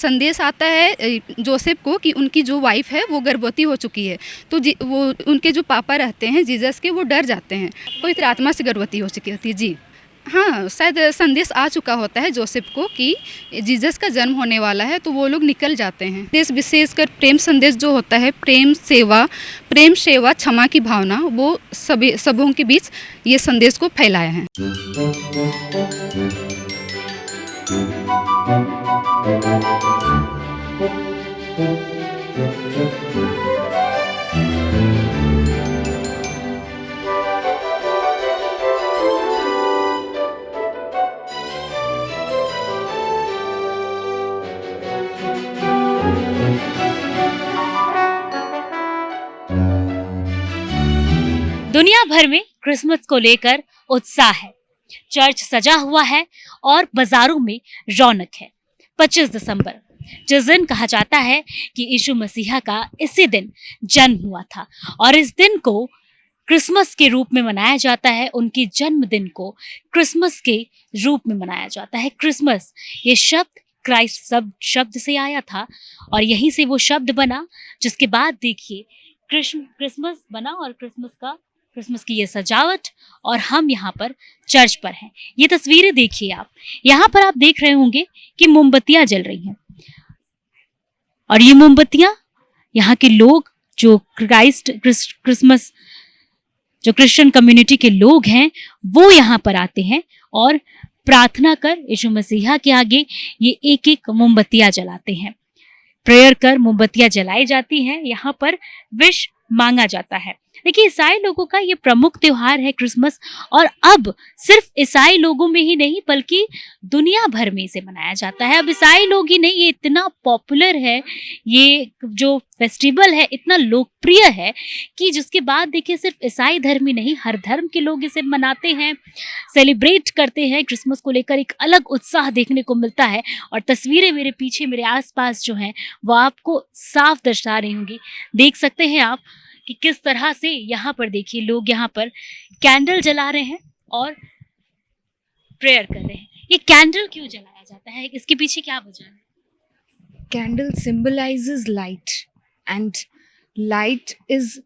संदेश आता है जोसेफ को कि उनकी जो वाइफ है वो गर्भवती हो चुकी है। तो वो उनके जो पापा रहते हैं जीसस के, वो डर जाते हैं, पवित्र आत्मा से गर्भवती हो चुकी होती है। जी हाँ, शायद संदेश आ चुका होता है जोसेफ को कि जीसस का जन्म होने वाला है, तो वो लोग निकल जाते हैं। देश विशेषकर प्रेम संदेश जो होता है, प्रेम सेवा क्षमा की भावना, वो सबों के बीच ये संदेश को फैलाया है। दुनिया भर में क्रिसमस को लेकर उत्साह है। चर्च सजा हुआ है और बाजारों में रौनक है। 25 दिसंबर, जिस दिन कहा जाता है कि यीशु मसीहा का इसी दिन जन्म हुआ था और इस दिन को क्रिसमस के रूप में मनाया जाता है। उनके जन्मदिन को क्रिसमस के रूप में मनाया जाता है। क्रिसमस ये शब्द क्राइस्ट शब्द से आया था और यहीं से वो शब्द बना, जिसके बाद देखिए क्रिसमस बना और क्रिसमस की ये सजावट, और हम यहाँ पर चर्च पर हैं। ये तस्वीरें देखिए आप, यहाँ पर आप देख रहे होंगे कि मोमबत्तियां जल रही हैं और ये मोमबत्तियां यहाँ के लोग जो क्रिसमस जो क्रिश्चियन कम्युनिटी के लोग हैं वो यहाँ पर आते हैं और प्रार्थना कर यीशु मसीहा के आगे ये एक एक मोमबत्तियां जलाते हैं। प्रेयर कर मोमबत्तियां जलाई जाती हैं, यहाँ पर विश मांगा जाता है। देखिए, ईसाई लोगों का ये प्रमुख त्योहार है क्रिसमस, और अब सिर्फ ईसाई लोगों में ही नहीं बल्कि दुनिया भर में इसे मनाया जाता है। अब ईसाई लोग ही नहीं, ये इतना पॉपुलर है, ये जो फेस्टिवल है इतना लोकप्रिय है कि जिसके बाद देखिए सिर्फ ईसाई धर्म ही नहीं, हर धर्म के लोग इसे मनाते हैं, सेलिब्रेट करते हैं। क्रिसमस को लेकर एक अलग उत्साह देखने को मिलता है और तस्वीरें मेरे पीछे मेरे आसपास जो हैं वो आपको साफ दर्शा रही होंगी। देख सकते हैं आप कि किस तरह से यहाँ पर देखिए लोग यहाँ पर कैंडल जला रहे हैं और प्रेयर कर रहे हैं। ये कैंडल क्यों जलाया जाता है, इसके पीछे क्या वजह है? Candle symbolizes light, and light is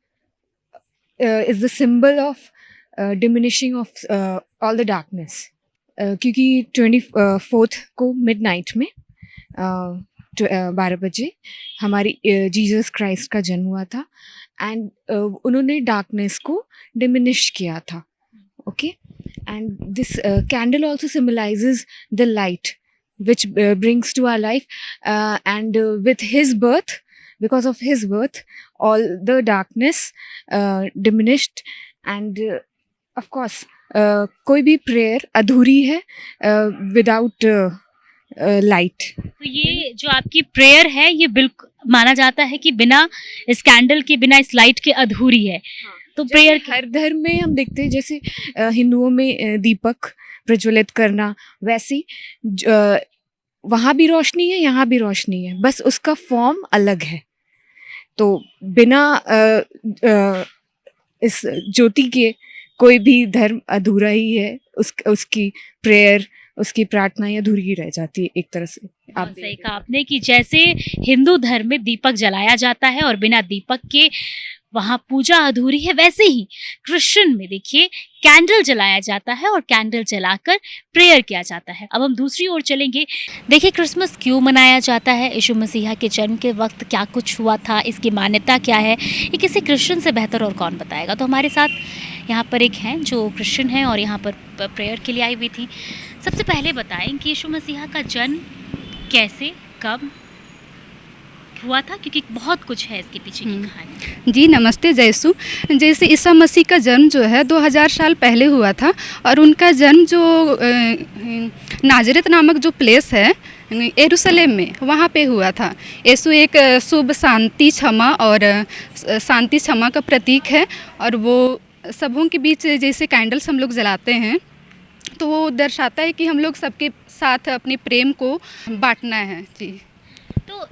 the symbol of diminishing of all the darkness. क्योंकि 24th को midnight में 12 बजे हमारी जीसस क्राइस्ट का जन्म हुआ था, एंड उन्होंने डार्कनेस को डिमिनिश किया था। Okay, and this candle also symbolises the light which brings to our life, and with his birth, because of his birth, all the darkness diminished, and of course कोई भी prayer अधूरी है without light। तो ये जो आपकी prayer है ये बिल्कुल माना जाता है कि बिना इस कैंडल के, बिना इस लाइट के अधूरी है। तो प्रेयर हर धर्म में हम देखते हैं, जैसे हिंदुओं में दीपक प्रज्वलित करना, वैसी वहाँ भी रोशनी है, यहाँ भी रोशनी है, बस उसका फॉर्म अलग है। तो बिना इस ज्योति के कोई भी धर्म अधूरा ही है, उसकी प्रेयर, उसकी प्रार्थना अधूरी ही रह जाती है एक तरह से। आप सही कहा आपने कि जैसे हिंदू धर्म में दीपक जलाया जाता है और बिना दीपक के वहाँ पूजा अधूरी है, वैसे ही क्रिश्चियन में देखिए कैंडल जलाया जाता है और कैंडल जलाकर प्रेयर किया जाता है। अब हम दूसरी ओर चलेंगे। देखिए, क्रिसमस क्यों मनाया जाता है, यीशु मसीहा के जन्म के वक्त क्या कुछ हुआ था, इसकी मान्यता क्या है, ये किसी क्रिश्चियन से बेहतर और कौन बताएगा। तो हमारे साथ यहाँ पर एक हैं जो क्रिश्चियन हैं और यहाँ पर प्रेयर के लिए आई हुई थी। सबसे पहले बताएं कि यीशु मसीहा का जन्म कैसे, कब हुआ था, क्योंकि बहुत कुछ है इसके पीछे की कहानी। जी नमस्ते जयसु। जैसे ईसा मसीह का जन्म जो है 2000 साल पहले हुआ था, और उनका जन्म जो नाजरेत नामक जो प्लेस है यरूशलेम में, वहाँ पे हुआ था। यीशु एक शुभ, शांति, क्षमा और शांति क्षमा का प्रतीक है, और वो सबों के बीच जैसे कैंडल्स हम लोग जलाते हैं तो वो दर्शाता है कि हम लोग सबके साथ अपने प्रेम को बांटना है। जी, तो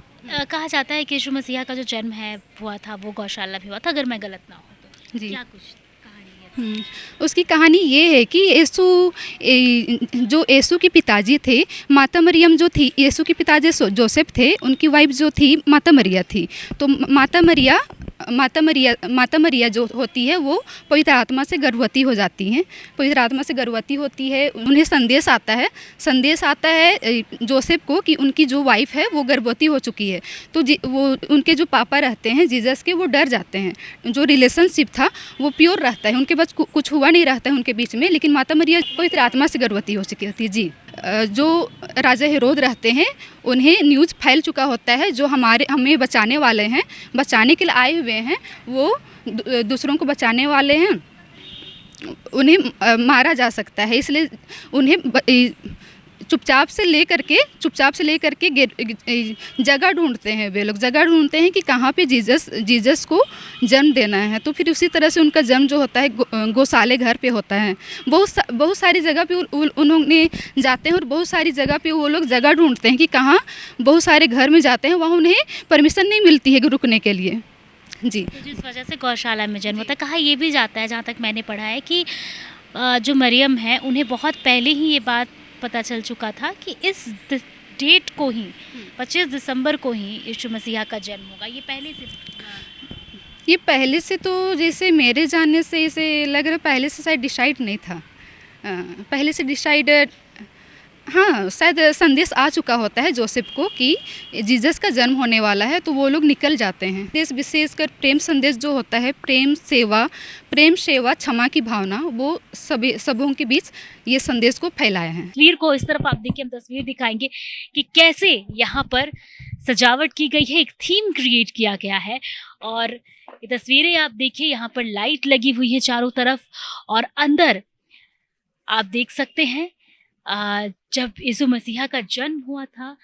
कहा जाता है कि यीशु मसीहा का जो जन्म है हुआ था वो गौशाला भी हुआ था, अगर मैं गलत ना हूँ तो। जी। क्या कुछ कहानी है हुँ। उसकी कहानी ये है कि जो यीशु के पिताजी थे, माता मरियम जो थी, यीशु के पिताजी जोसेफ थे, उनकी वाइफ़ जो थी माता मरिया थी। तो माता मरिया जो होती है वो पवित्र आत्मा से गर्भवती हो जाती हैं। पवित्र आत्मा से गर्भवती होती है, उन्हें संदेश आता है जोसेफ को कि उनकी जो वाइफ़ है वो गर्भवती हो चुकी है। तो वो उनके जो पापा रहते हैं जीसस के, वो डर जाते हैं। जो रिलेशनशिप था वो प्योर रहता है, उनके पास कुछ हुआ नहीं रहता है उनके बीच में, लेकिन माता मरिया पवित्र आत्मा से गर्भवती हो चुकी होती है। जी। जो राजा हेरोद रहते हैं, उन्हें न्यूज़ फैल चुका होता है, जो हमें बचाने वाले हैं, बचाने के लिए आए हुए हैं, वो दूसरों को बचाने वाले हैं, उन्हें मारा जा सकता है। इसलिए उन्हें चुपचाप से लेकर के जगह ढूंढते हैं। वे लोग जगह ढूंढते हैं कि कहाँ पे जीसस को जन्म देना है। तो फिर उसी तरह से उनका जन्म जो होता है गौशाले घर पे होता है। बहुत सारी जगह पे उन्होंने जाते हैं, और बहुत सारी जगह पे वो लोग जगह ढूंढते हैं कि कहाँ, बहुत सारे घर में जाते हैं, वहाँ उन्हें परमिशन नहीं मिलती है रुकने के लिए। जी। तो जिस वजह से गौशाला में जन्म होता है, कहा ये भी जाता है, जहाँ तक मैंने पढ़ा है, कि जो मरियम है उन्हें बहुत पहले ही ये बात पता चल चुका था कि इस डेट को ही 25 दिसंबर को ही यीशु मसीहा का जन्म होगा। ये पहले से तो जैसे मेरे जानने से इसे लग रहा है पहले से शायद डिसाइड नहीं था। पहले से डिसाइड, हाँ, शायद संदेश आ चुका होता है जोसेफ को कि जीसस का जन्म होने वाला है, तो वो लोग निकल जाते हैं। देश विशेषकर प्रेम संदेश जो होता है, प्रेम सेवा क्षमा की भावना, वो सबों के बीच ये संदेश को फैलाया है। तस्वीर को इस तरफ आप देखिए, हम तस्वीर दिखाएंगे कि कैसे यहाँ पर सजावट की गई है, एक थीम क्रिएट किया गया है। और ये तस्वीरें आप देखिए, यहाँ पर लाइट लगी हुई है चारों तरफ, और अंदर आप देख सकते हैं जब यीशु मसीहा का जन्म हुआ था,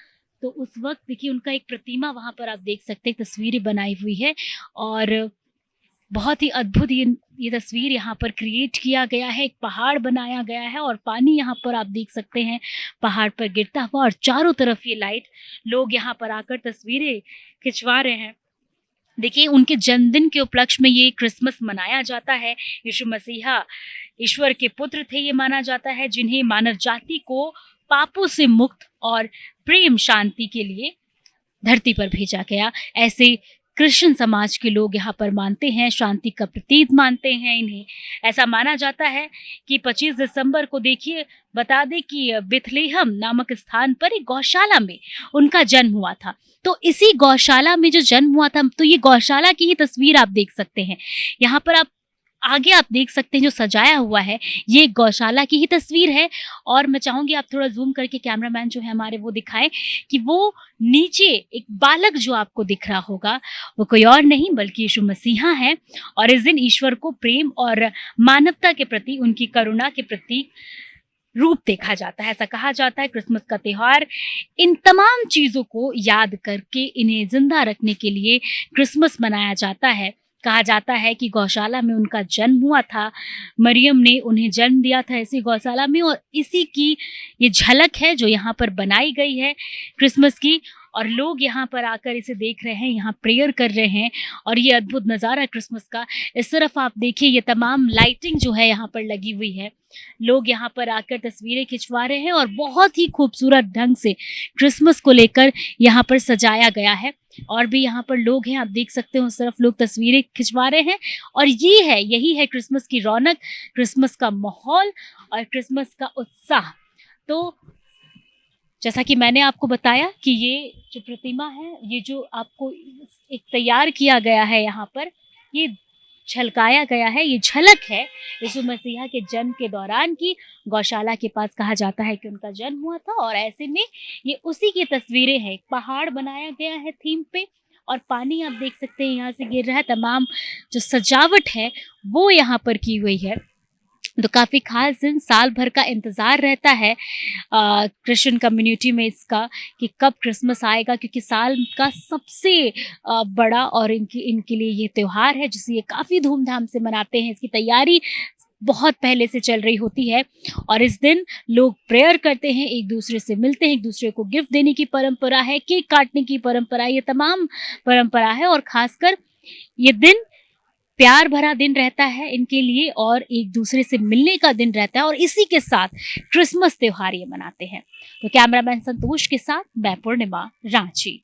तो उस वक्त देखिए उनका एक प्रतिमा वहाँ पर आप देख सकते हैं, तस्वीरें बनाई हुई है, और बहुत ही अद्भुत ये तस्वीर यहाँ पर क्रिएट किया गया है। एक पहाड़ बनाया गया है, और पानी यहाँ पर आप देख सकते हैं पहाड़ पर गिरता हुआ, और चारों तरफ ये लाइट, लोग यहाँ पर आकर तस्वीरें खिंचवा रहे हैं। देखिए, उनके जन्मदिन के उपलक्ष्य में ये क्रिसमस मनाया जाता है। यीशु मसीहा ईश्वर के पुत्र थे, ये माना जाता है, जिन्हें मानव जाति को पापों से मुक्त और प्रेम शांति के लिए धरती पर भेजा गया। ऐसे क्रिश्चियन समाज के लोग यहाँ पर मानते हैं, शांति का प्रतीक मानते हैं इन्हें। ऐसा माना जाता है कि 25 दिसंबर को, देखिए बता दें कि बेथलेहम नामक स्थान पर एक गौशाला में उनका जन्म हुआ था। तो इसी गौशाला में जो जन्म हुआ था, तो ये गौशाला की ही तस्वीर आप देख सकते हैं। यहाँ पर आप आगे आप देख सकते हैं जो सजाया हुआ है, ये गौशाला की ही तस्वीर है। और मैं चाहूँगी आप थोड़ा जूम करके, कैमरामैन जो है हमारे, वो दिखाएं कि वो नीचे एक बालक जो आपको दिख रहा होगा, वो कोई और नहीं बल्कि यीशु मसीहा है। और इस दिन ईश्वर को प्रेम और मानवता के प्रति, उनकी करुणा के प्रति रूप देखा जाता है। ऐसा कहा जाता है क्रिसमस का त्यौहार इन तमाम चीज़ों को याद करके, इन्हें जिंदा रखने के लिए क्रिसमस मनाया जाता है। कहा जाता है कि गौशाला में उनका जन्म हुआ था, मरियम ने उन्हें जन्म दिया था इसी गौशाला में, और इसी की ये झलक है जो यहाँ पर बनाई गई है क्रिसमस की। और लोग यहाँ पर आकर इसे देख रहे हैं, यहाँ प्रेयर कर रहे हैं, और ये अद्भुत नज़ारा क्रिसमस का। इस तरफ आप देखिए, ये तमाम लाइटिंग जो है यहाँ पर लगी हुई है, लोग यहाँ पर आकर तस्वीरें खिंचवा रहे हैं, और बहुत ही खूबसूरत ढंग से क्रिसमस को लेकर यहाँ पर सजाया गया है। और भी यहाँ पर लोग हैं, आप देख सकते हो, उस तरफ लोग तस्वीरें खिंचवा रहे हैं। और यही है क्रिसमस की रौनक, क्रिसमस का माहौल और क्रिसमस का उत्साह। तो जैसा कि मैंने आपको बताया कि ये जो प्रतिमा है, ये जो आपको एक तैयार किया गया है यहाँ पर, ये झलकाया गया है, ये झलक है यीशु मसीहा के जन्म के दौरान की। गौशाला के पास कहा जाता है कि उनका जन्म हुआ था, और ऐसे में ये उसी की तस्वीरें हैं। पहाड़ बनाया गया है थीम पे, और पानी आप देख सकते हैं यहाँ से गिर रहा है। तमाम जो सजावट है वो यहाँ पर की हुई है। तो काफ़ी खास दिन, साल भर का इंतज़ार रहता है क्रिश्चियन कम्युनिटी में इसका, कि कब क्रिसमस आएगा, क्योंकि साल का सबसे बड़ा और इनके लिए ये त्यौहार है, जिसे ये काफ़ी धूमधाम से मनाते हैं। इसकी तैयारी बहुत पहले से चल रही होती है, और इस दिन लोग प्रेयर करते हैं, एक दूसरे से मिलते हैं, एक दूसरे को गिफ्ट देने की परंपरा है, केक काटने की परंपरा, ये तमाम परंपरा है। और ख़ासकर ये दिन प्यार भरा दिन रहता है इनके लिए और एक दूसरे से मिलने का दिन रहता है और इसी के साथ क्रिसमस त्योहार ये मनाते हैं। तो कैमरामैन संतोष के साथ मैं पूर्णिमा, रांची।